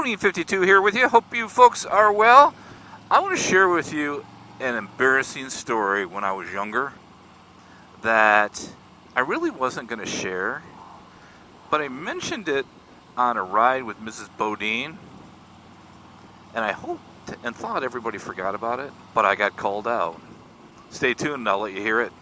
Loading52 here with you. Hope you folks are well. I want to share with you an embarrassing story when I was younger that I really wasn't going to share, but I mentioned it on a ride with Mrs. Bodine, and I hoped and thought everybody forgot about it, but I got called out. Stay tuned and I'll let you hear it.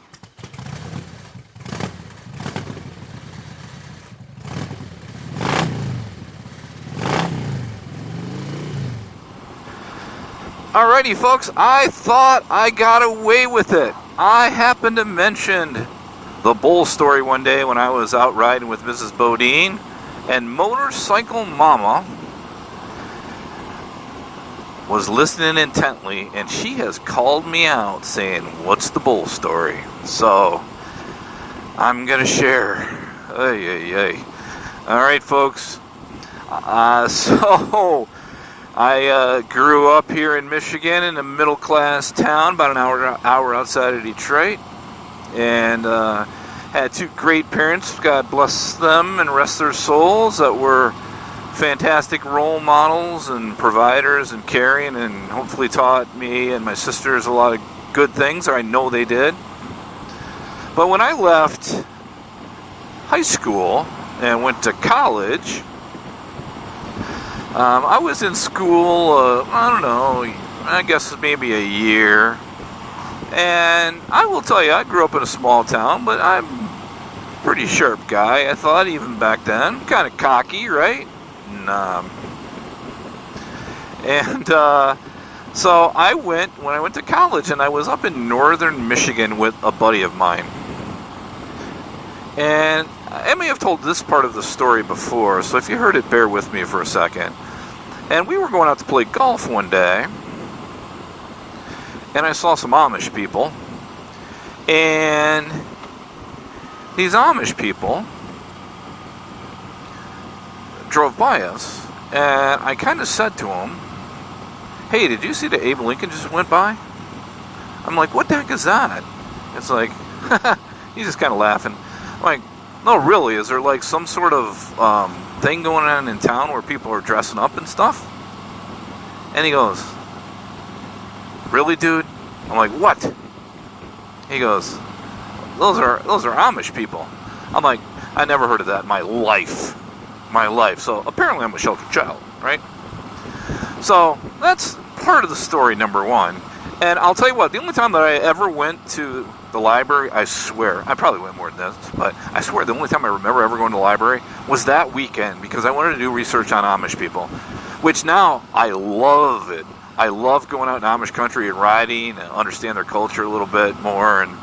Alrighty, folks, I thought I got away with it. I happened to mention the bull story one day when I was out riding with Mrs. Bodine, and Motorcycle Momma was listening intently, and she has called me out saying, "What's the bull story?" So, I'm going to share. Ay. Alright, folks. I grew up here in Michigan in a middle-class town, about an hour outside of Detroit, and had two great parents, God bless them and rest their souls, that were fantastic role models and providers and caring, and hopefully taught me and my sisters a lot of good things, or I know they did. But when I left high school and went to college, I was in school, I guess maybe a year. And I will tell you, I grew up in a small town, but I'm a pretty sharp guy, I thought, even back then. Kind of cocky, right? So when I went to college, and I was up in northern Michigan with a buddy of mine. And I may have told this part of the story before, so if you heard it, bear with me for a second. And we were going out to play golf one day, and I saw some Amish people. And these Amish people drove by us, and I kind of said to them, "Hey, did you see that Abe Lincoln just went by?" I'm like, "What the heck is that?" It's like, he's just kind of laughing. I'm like, "No, really, is there like some sort of thing going on in town where people are dressing up and stuff?" And he goes, "Really, dude?" I'm like, "What?" He goes, those are Amish people." I'm like, "I never heard of that in my life. So apparently I'm a sheltered child, right? So that's part of the story, number one. And I'll tell you what, the only time that I ever went to the library, I swear, I probably went more than this, but I swear the only time I remember ever going to the library was that weekend, because I wanted to do research on Amish people, which now I love it. I love going out in Amish country and riding and understand their culture a little bit more, and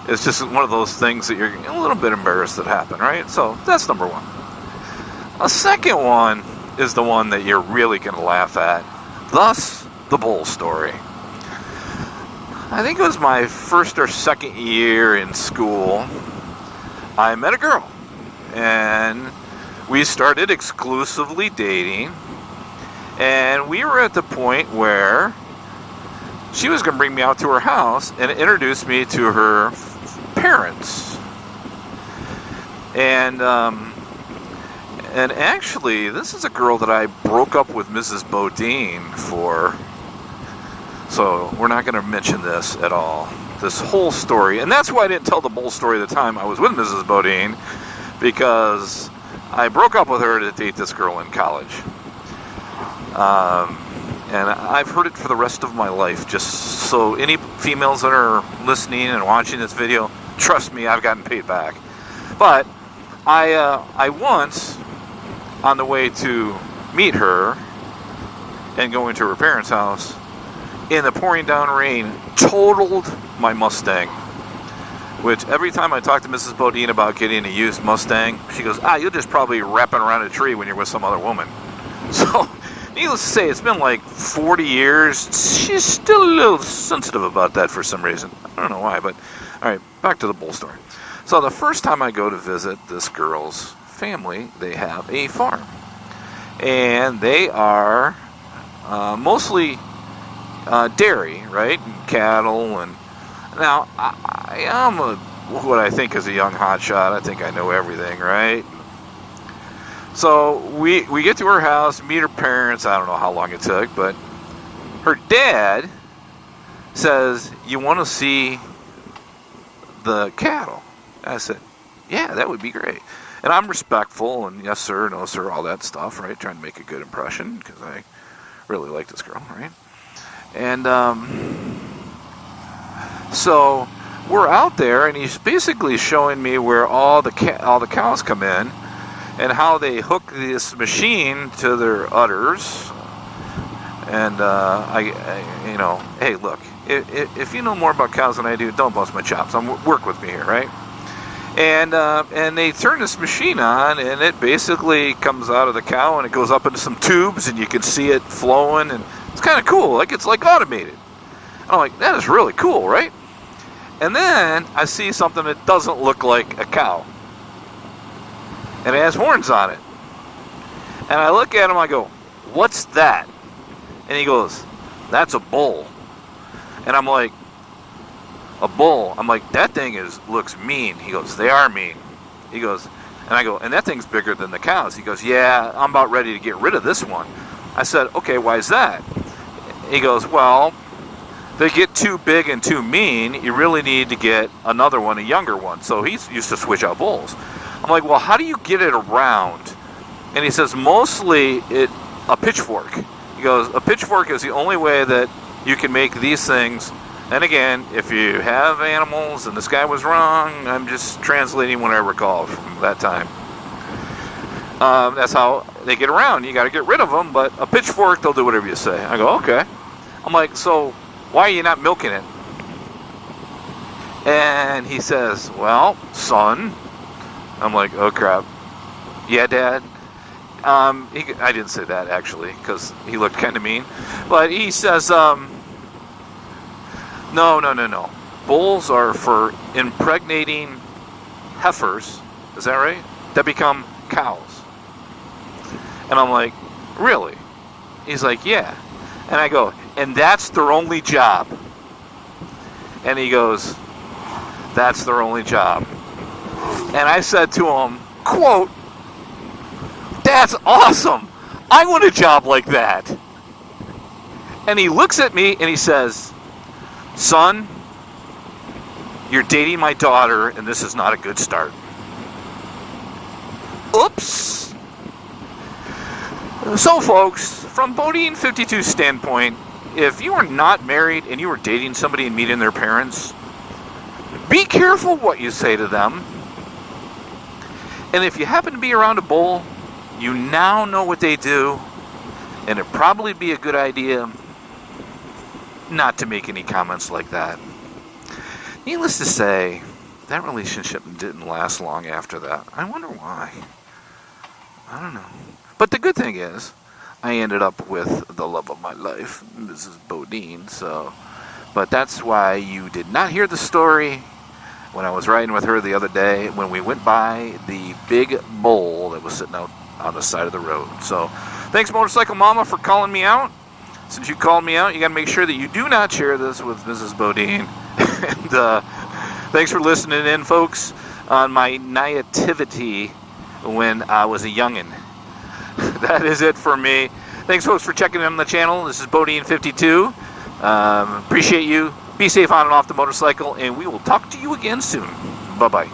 it's just one of those things that you're a little bit embarrassed that happened, right? So that's number one. A second one is the one that you're really going to laugh at, thus the bull story. I think it was my first or second year in school. I met a girl, and we started exclusively dating, and we were at the point where she was going to bring me out to her house and introduce me to her parents. And actually, this is a girl that I broke up with Mrs. Bodine for. So we're not going to mention this at all, this whole story. And that's why I didn't tell the bull story at the time I was with Mrs. Bodine, because I broke up with her to date this girl in college. And I've heard it for the rest of my life. Just so any females that are listening and watching this video, trust me, I've gotten paid back. But I once, on the way to meet her and going to her parents' house, in the pouring down rain, totaled my Mustang. Which every time I talk to Mrs. Bodine about getting a used Mustang, she goes, "You're just probably wrapping around a tree when you're with some other woman." So, needless to say, it's been like 40 years. She's still a little sensitive about that for some reason. I don't know why, but alright, back to the bull story. So the first time I go to visit this girl's family, they have a farm. And they are mostly dairy, right? And cattle. And now I am what I think is a young hotshot. I think I know everything, right? So we get to her house, meet her parents. I don't know how long it took, but her dad says, "You want to see the cattle?" I said, "Yeah, that would be great." And I'm respectful and yes sir, no sir, all that stuff, right? Trying to make a good impression because I really like this girl, right? And so we're out there, and he's basically showing me where all the cows come in, and how they hook this machine to their udders. And you know, hey, look, if you know more about cows than I do, don't bust my chops. Work with me here, right? And they turn this machine on, and it basically comes out of the cow, and it goes up into some tubes, and you can see it flowing, and it's kind of cool, like it's like automated. I'm like, that is really cool, right? And then I see something that doesn't look like a cow, and it has horns on it. And I look at him, I go, "What's that?" And he goes, "That's a bull." And I'm like, "A bull?" I'm like, "That thing looks mean." He goes, "They are mean." He goes, and I go, "And that thing's bigger than the cows." He goes, "Yeah, I'm about ready to get rid of this one." I said, "Okay, why is that?" He goes, "Well, they get too big and too mean, you really need to get another one, a younger one." So he's used to switch out bulls. I'm like, "Well, how do you get it around?" And he says, "Mostly a pitchfork." He goes, "A pitchfork is the only way that you can make these things." And again, if you have animals and this guy was wrong, I'm just translating what I recall from that time. That's how they get around. You got to get rid of them, but a pitchfork, they'll do whatever you say. I go, "Okay." I'm like, "So why are you not milking it?" And he says, "Well, son." I'm like, "Oh crap. Yeah, Dad." I didn't say that actually, because he looked kind of mean. But he says, No. Bulls are for impregnating heifers. Is that right? That become cows. And I'm like, "Really?" He's like, "Yeah." And I go, "And that's their only job?" And he goes, "That's their only job." And I said to him, quote, "That's awesome. I want a job like that." And he looks at me and he says, "Son, you're dating my daughter, and this is not a good start." Oops. So, folks, from Bodine 52's standpoint, if you are not married and you are dating somebody and meeting their parents, be careful what you say to them. And if you happen to be around a bull, you now know what they do, and it'd probably be a good idea not to make any comments like that. Needless to say, that relationship didn't last long after that. I wonder why. I don't know. But the good thing is, I ended up with the love of my life, Mrs. Bodine. But that's why you did not hear the story when I was riding with her the other day when we went by the big bull that was sitting out on the side of the road. So, thanks, Motorcycle Momma, for calling me out. Since you called me out, you got to make sure that you do not share this with Mrs. Bodine. And thanks for listening in, folks, on my naivety when I was a youngin'. That is it for me. Thanks, folks, for checking in on the channel. This is Bodine 52. Appreciate you. Be safe on and off the motorcycle, and we will talk to you again soon. Bye-bye.